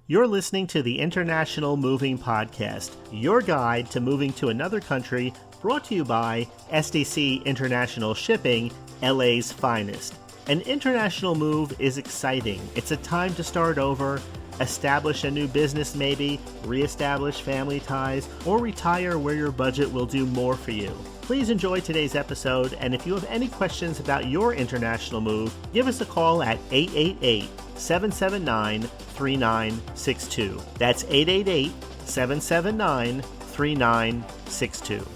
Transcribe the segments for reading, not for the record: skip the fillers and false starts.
You're listening to the International Moving Podcast, your guide to moving to another country, brought to you by SDC International Shipping, LA's finest. An international move is exciting. It's a time to start over, establish a new business maybe, reestablish family ties, or retire where your budget will do more for you. Please enjoy today's episode, and if you have any questions about your international move, give us a call at 888-779-3962. That's 888-779-3962.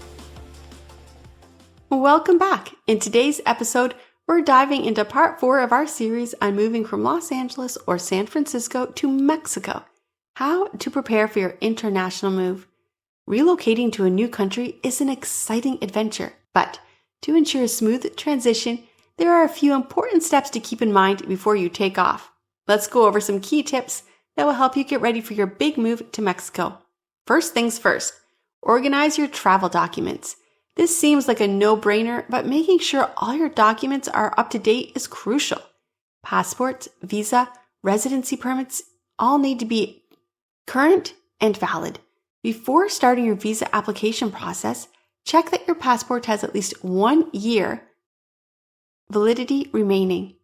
Welcome back. In today's episode, we're diving into part 4 of our series on moving from Los Angeles or San Francisco to Mexico. How to prepare for your international move. Relocating to a new country is an exciting adventure, but to ensure a smooth transition, there are a few important steps to keep in mind before you take off. Let's go over some key tips that will help you get ready for your big move to Mexico. First things first, organize your travel documents. This seems like a no-brainer, but making sure all your documents are up to date is crucial. Passports, visa, residency permits all need to be current and valid. Before starting your visa application process, check that your passport has at least 1 year validity remaining.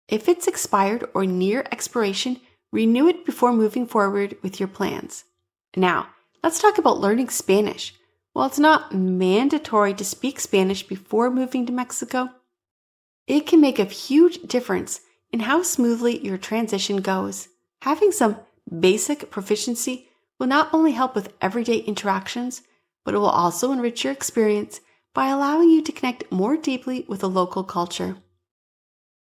If it's expired or near expiration, renew it before moving forward with your plans. Now, let's talk about learning Spanish. While it's not mandatory to speak Spanish before moving to Mexico, it can make a huge difference in how smoothly your transition goes. Having some basic proficiency will not only help with everyday interactions, but it will also enrich your experience by allowing you to connect more deeply with the local culture.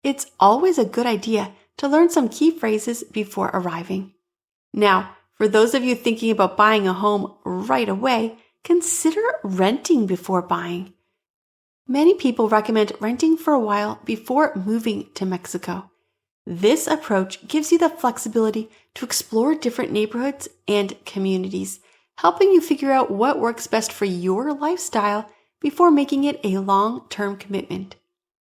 It's always a good idea to learn some key phrases before arriving. Now, for those of you thinking about buying a home right away, consider renting before buying. Many people recommend renting for a while before moving to Mexico. This approach gives you the flexibility to explore different neighborhoods and communities, helping you figure out what works best for your lifestyle before making it a long-term commitment.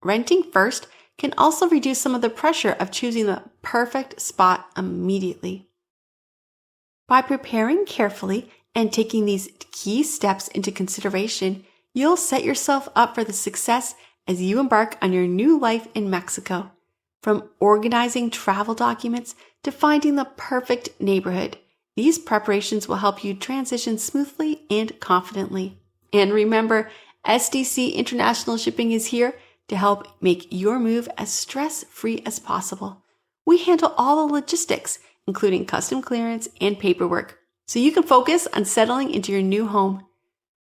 Renting first can also reduce some of the pressure of choosing the perfect spot immediately. By preparing carefully and taking these key steps into consideration, you'll set yourself up for the success as you embark on your new life in Mexico. From organizing travel documents to finding the perfect neighborhood, these preparations will help you transition smoothly and confidently. And remember, SDC International Shipping is here to help make your move as stress-free as possible. We handle all the logistics, including custom clearance and paperwork, so you can focus on settling into your new home.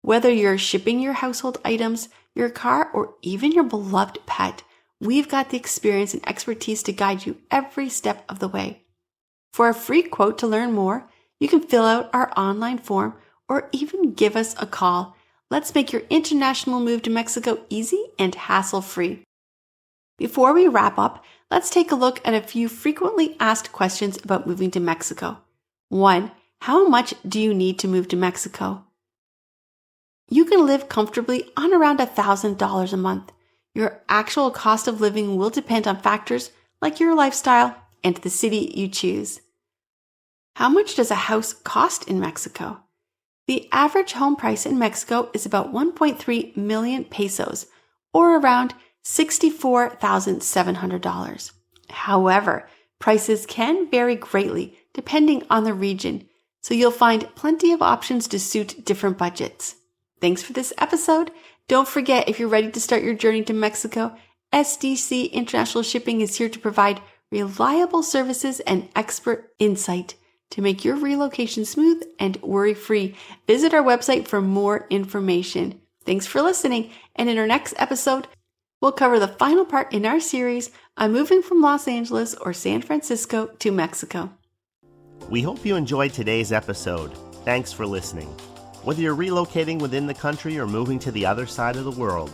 Whether you're shipping your household items, your car, or even your beloved pet, we've got the experience and expertise to guide you every step of the way. For a free quote to learn more, you can fill out our online form or even give us a call. Let's make your international move to Mexico easy and hassle-free. Before we wrap up, let's take a look at a few frequently asked questions about moving to Mexico. 1. How much do you need to move to Mexico? You can live comfortably on around $1,000 a month. Your actual cost of living will depend on factors like your lifestyle and the city you choose. How much does a house cost in Mexico? The average home price in Mexico is about 1.3 million pesos, or around $64,700. However, prices can vary greatly depending on the region, so you'll find plenty of options to suit different budgets. Thanks for this episode. Don't forget, if you're ready to start your journey to Mexico, SDC International Shipping is here to provide reliable services and expert insight to make your relocation smooth and worry-free. Visit our website for more information. Thanks for listening, and in our next episode, we'll cover the final part in our series on moving from Los Angeles or San Francisco to Mexico. We hope you enjoyed today's episode. Thanks for listening. Whether you're relocating within the country or moving to the other side of the world,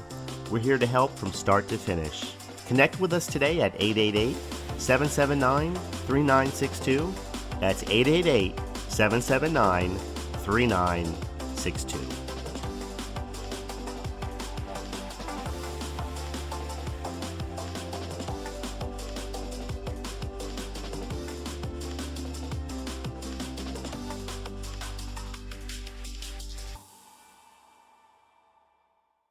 we're here to help from start to finish. Connect with us today at 888-779-3962. That's 888-779-3962.